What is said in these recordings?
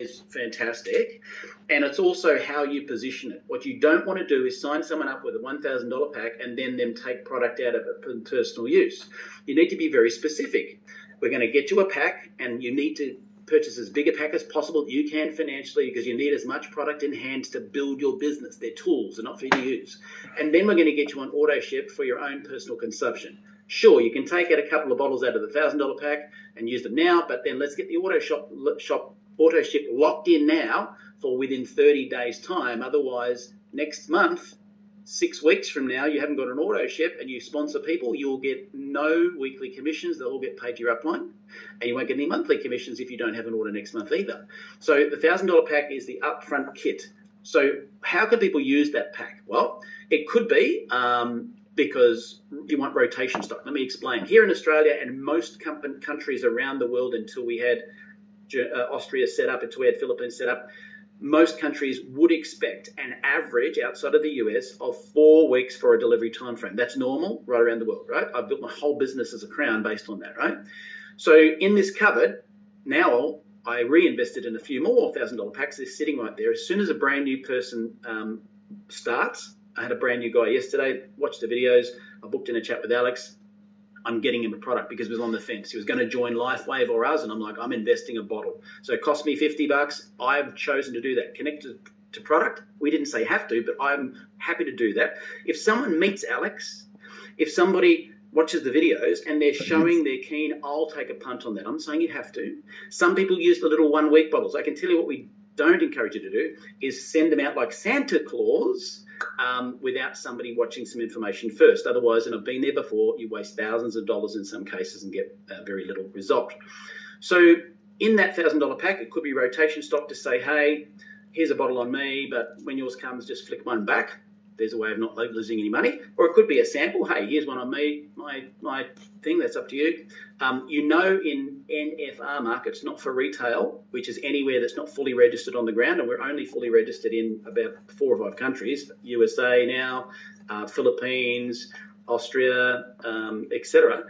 is fantastic. And it's also how you position it. What you don't want to do is sign someone up with a $1,000 pack and then them take product out of it for personal use. You need to be very specific. We're going to get you a pack, and you need to purchase as big a pack as possible that you can financially, because you need as much product in hand to build your business. They're tools, they're not for you to use. And then we're going to get you on auto ship for your own personal consumption. Sure, you can take out a couple of bottles out of the $1,000 pack and use them now, but then let's get the auto ship locked in now for within 30 days time. Otherwise, next month, 6 weeks from now, you haven't got an auto ship and you sponsor people, you'll get no weekly commissions. They'll all get paid to your upline, and you won't get any monthly commissions if you don't have an order next month either. So the $1,000 pack is the upfront kit. So how can people use that pack? Well, it could be because you want rotation stock. Let me explain. Here in Australia and most countries around the world, until we had Austria set up, until we had Philippines set up, most countries would expect an average outside of the US of 4 weeks for a delivery time frame. That's normal right around the world, right? I've built my whole business as a crown based on that, right? So in this cupboard, now I reinvested in a few more $1,000 packs. They're sitting right there. As soon as a brand new person starts, I had a brand new guy yesterday, watched the videos, I booked in a chat with Alex. I'm getting him a product because he was on the fence. He was going to join LifeWave or us, and I'm like, I'm investing a bottle. So it cost me $50. I've chosen to do that. Connected to product, we didn't say have to, but I'm happy to do that. If someone meets Alex, if somebody watches the videos and they're showing they're keen, I'll take a punt on that. I'm saying you have to. Some people use the little 1 week bottles. I can tell you what we don't encourage you to do is send them out like Santa Claus without somebody watching some information first. Otherwise, and I've been there before, you waste thousands of dollars in some cases and get very little result. So in that $1,000 pack, it could be rotation stock to say, hey, here's a bottle on me, but when yours comes, just flick one back. There's a way of not losing any money. Or it could be a sample. Hey, here's one on me, my thing, that's up to you. You know, in NFR markets, not for retail, which is anywhere that's not fully registered on the ground, and we're only fully registered in about 4 or 5 countries, USA now, Philippines, Austria, etc.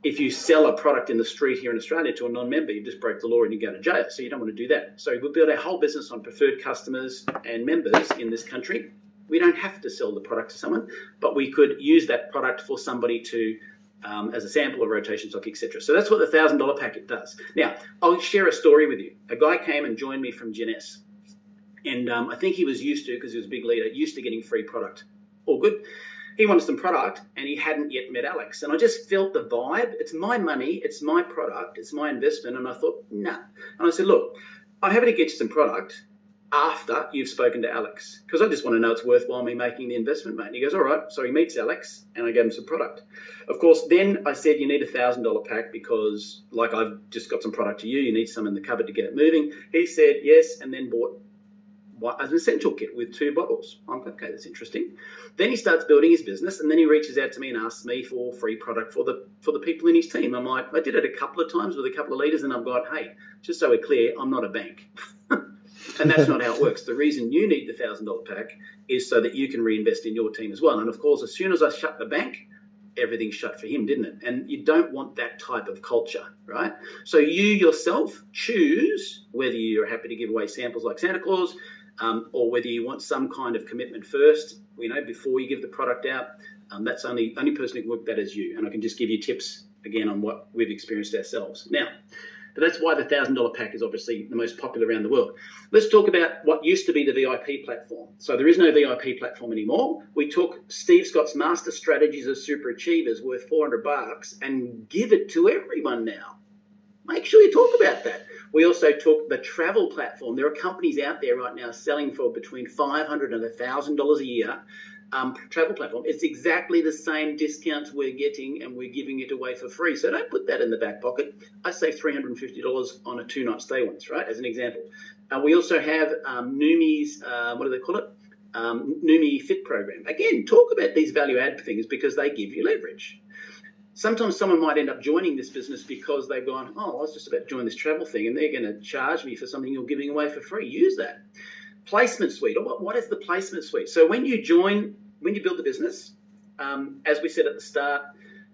If you sell a product in the street here in Australia to a non-member, you just break the law and you go to jail. So you don't want to do that. So we build our whole business on preferred customers and members in this country. We don't have to sell the product to someone, but we could use that product for somebody to, as a sample of rotation stock, etc. So that's what the $1,000 packet does. Now, I'll share a story with you. A guy came and joined me from Genes, and I think he was used to, because he was a big leader, used to getting free product. All good. He wanted some product, and he hadn't yet met Alex. And I just felt the vibe. It's my money. It's my product. It's my investment. And I thought, nah. And I said, look, I'm happy to get you some product after you've spoken to Alex, because I just want to know it's worthwhile me making the investment, mate. And he goes, all right. So he meets Alex, and I gave him some product. Of course, then I said, you need a $1,000 pack because, like, I've just got some product to you. You need some in the cupboard to get it moving. He said yes, and then bought an essential kit with 2 bottles. I'm like, okay, that's interesting. Then he starts building his business, and then he reaches out to me and asks me for free product for the people in his team. I'm like, I did it a couple of times with a couple of leaders, and I've got, hey, just so we're clear, I'm not a bank. And that's not how it works. The reason you need the $1,000 pack is so that you can reinvest in your team as well. And of course, as soon as I shut the bank, everything shut for him, didn't it? And you don't want that type of culture, right? So you yourself choose whether you're happy to give away samples like Santa Claus, or whether you want some kind of commitment first, before you give the product out. That's only person who can work that is you. And I can just give you tips, again, on what we've experienced ourselves. Now, but that's why the $1,000 pack is obviously the most popular around the world. Let's talk about what used to be the VIP platform. So there is no VIP platform anymore. We took Steve Scott's Master Strategies of Super Achievers worth $400 and give it to everyone now. Make sure you talk about that. We also took the travel platform. There are companies out there right now selling for between $500 and $1,000 a year. Travel platform. It's exactly the same discounts we're getting, and we're giving it away for free. So don't put that in the back pocket. I saved $350 on a 2-night stay once, right, as an example. We also have Numi's, what do they call it? Numi Fit program. Again, talk about these value add things because they give you leverage. Sometimes someone might end up joining this business because they've gone, oh, I was just about to join this travel thing and they're going to charge me for something you're giving away for free. Use that. Placement suite. What is the placement suite? So when you build the business, as we said at the start,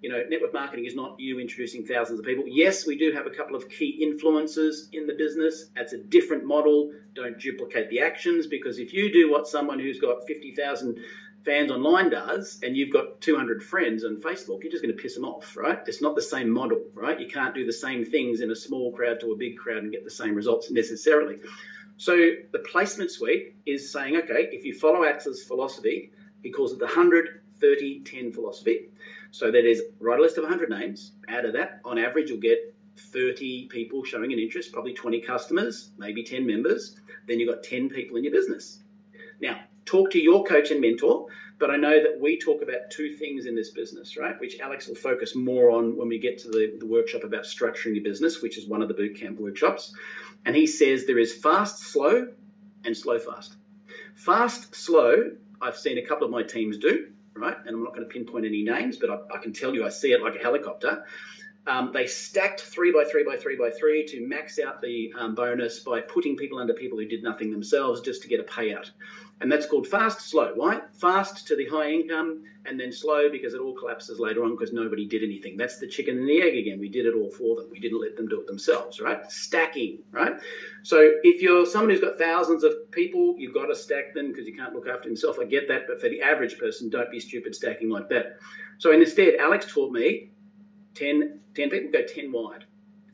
You know, network marketing is not you introducing thousands of people. Yes, we do have a couple of key influencers in the business. That's a different model. Don't duplicate the actions, because if you do what someone who's got 50,000 fans online does and you've got 200 friends on Facebook, you're just going to piss them off, right? It's not the same model, right? You can't do the same things in a small crowd to a big crowd and get the same results necessarily. So the placement suite is saying, okay, if you follow Axel's philosophy, he calls it the 100, 30, 10 philosophy. So that is, write a list of 100 names. Out of that, on average, you'll get 30 people showing an interest, probably 20 customers, maybe 10 members. Then you've got 10 people in your business. Now, talk to your coach and mentor, but I know that we talk about two things in this business, right? Which Alex will focus more on when we get to the workshop about structuring your business, which is one of the bootcamp workshops. And he says there is fast, slow, and slow, fast. Fast, slow, I've seen a couple of my teams do, right? And I'm not going to pinpoint any names, but I can tell you I see it like a helicopter. They stacked 3 by 3 by 3 by 3 to max out the bonus by putting people under people who did nothing themselves just to get a payout. And that's called fast, slow. Why? Fast to the high income, and then slow because it all collapses later on because nobody did anything. That's the chicken and the egg again. We did it all for them. We didn't let them do it themselves, right? Stacking, right? So if you're someone who's got thousands of people, you've got to stack them because you can't look after himself. I get that. But for the average person, don't be stupid stacking like that. So instead, Alex taught me 10 people, go 10 wide,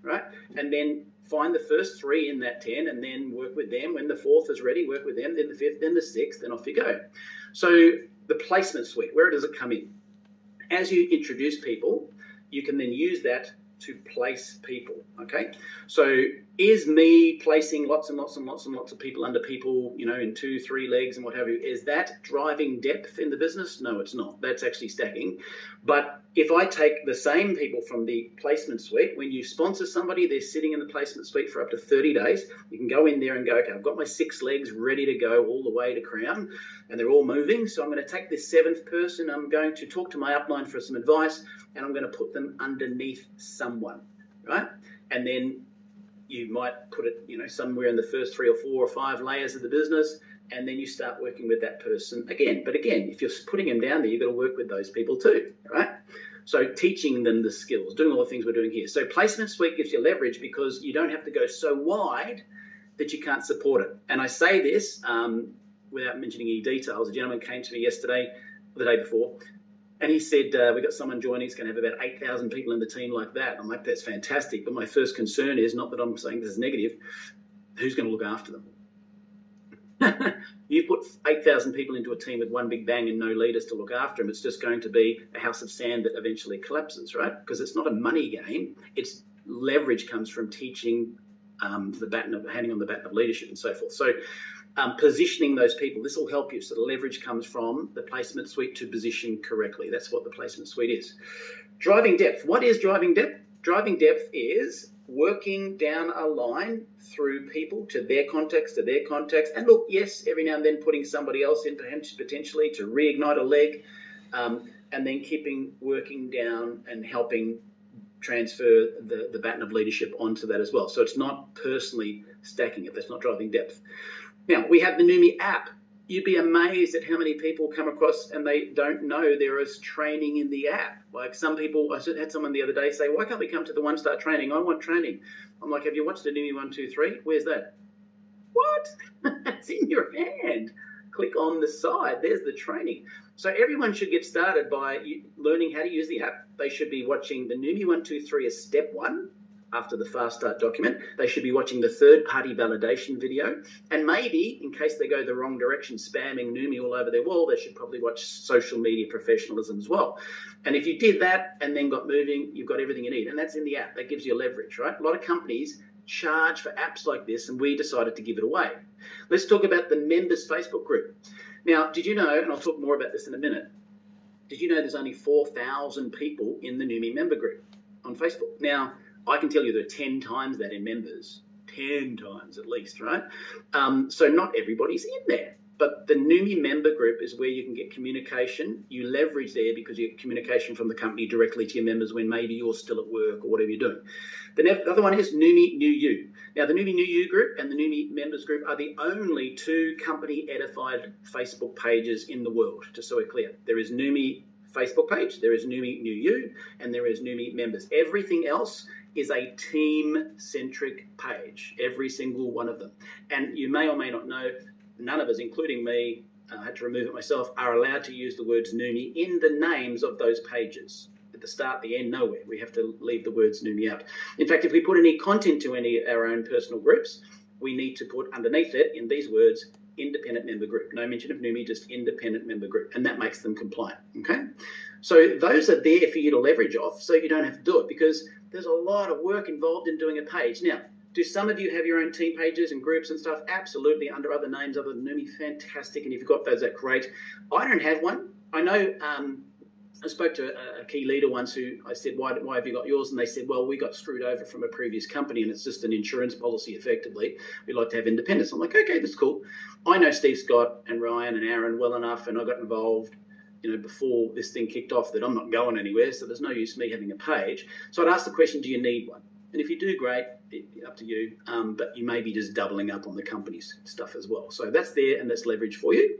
right? And then find the first 3 in that 10 and then work with them. When the 4th is ready, work with them, then the 5th, then the 6th, then off you go. So the placement suite, where does it come in? As you introduce people, you can then use that to place people, okay? So is me placing lots and lots and lots and lots of people under people, you know, in 2, 3 legs and what have you, is that driving depth in the business? No, it's not. That's actually stacking. But if I take the same people from the placement suite, when you sponsor somebody, they're sitting in the placement suite for up to 30 days. You can go in there and go, okay, I've got my 6 legs ready to go all the way to crown, and they're all moving. So I'm going to take this 7th person, I'm going to talk to my upline for some advice, and I'm going to put them underneath someone, right? And then you might put it, you know, somewhere in the first 3 or 4 or 5 layers of the business, and then you start working with that person again. But again, if you're putting them down there, you've got to work with those people too, right? So teaching them the skills, doing all the things we're doing here. So placement suite gives you leverage because you don't have to go so wide that you can't support it. And I say this without mentioning any details. A gentleman came to me yesterday, the day before, and he said, we got someone joining, it's going to have about 8,000 people in the team like that. I'm like, that's fantastic. But my first concern is, not that I'm saying this is negative, who's going to look after them? You put 8,000 people into a team with one big bang and no leaders to look after them, it's just going to be a house of sand that eventually collapses, right? Because it's not a money game. It's leverage comes from teaching the baton of handing on the baton of leadership and so forth. So positioning those people, this will help you. So the leverage comes from the placement suite to position correctly. That's what the placement suite is. Driving depth. What is driving depth? Driving depth is working down a line through people to their context, and look, yes, every now and then putting somebody else in potentially to reignite a leg, and then keeping working down and helping transfer the baton of leadership onto that as well. So it's not personally stacking it. That's not driving depth. Now, we have the Numi app. You'd be amazed at how many people come across and they don't know there is training in the app. Like some people, I had someone the other day say, why can't we come to the One Star training? I want training. I'm like, have you watched the Numi 1, 2, 3? Where's that? What? It's in your hand. Click on the side. There's the training. So everyone should get started by learning how to use the app. They should be watching the Numi 1, 2, 3 as step 1. After the Fast Start document, they should be watching the third-party validation video, and maybe, in case they go the wrong direction, spamming Numi all over their wall, they should probably watch social media professionalism as well. And if you did that and then got moving, you've got everything you need, and that's in the app. That gives you leverage, right? A lot of companies charge for apps like this, and we decided to give it away. Let's talk about the members Facebook group. Now, did you know, and I'll talk more about this in a minute, did you know there's only 4,000 people in the Numi member group on Facebook? Now, I can tell you there are 10 times that in members, 10 times at least, right? So not everybody's in there. But the Numi member group is where you can get communication. You leverage there because you get communication from the company directly to your members when maybe you're still at work or whatever you're doing. The other one is Numi New You. Now, the Numi New You group and the Numi members group are the only 2 company-edified Facebook pages in the world, just so we're clear. There is Numi Facebook page, there is Noumi New You, and there is Noumi Members. Everything else is a team-centric page, every single one of them. And you may or may not know, none of us, including me, I had to remove it myself, are allowed to use the words Noumi in the names of those pages. At the start, the end, nowhere. We have to leave the words Noumi out. In fact, if we put any content to any of our own personal groups, we need to put underneath it, in these words, independent member group. No mention of Noumi, just independent member group. And that makes them compliant, okay? So those are there for you to leverage off so you don't have to do it, because there's a lot of work involved in doing a page. Now, do some of you have your own team pages and groups and stuff? Absolutely, under other names other than Noumi. Fantastic. And if you've got those, that's great. I don't have one. I know I spoke to a key leader once who I said, why have you got yours? And they said, well, we got screwed over from a previous company and it's just an insurance policy effectively. We like to have independence. I'm like, okay, that's cool. I know Steve Scott and Ryan and Aaron well enough, and I got involved, you know, before this thing kicked off, that I'm not going anywhere, so there's no use me having a page. So I'd ask the question, do you need one? And if you do, great, up to you, but you may be just doubling up on the company's stuff as well. So that's there, and that's leverage for you.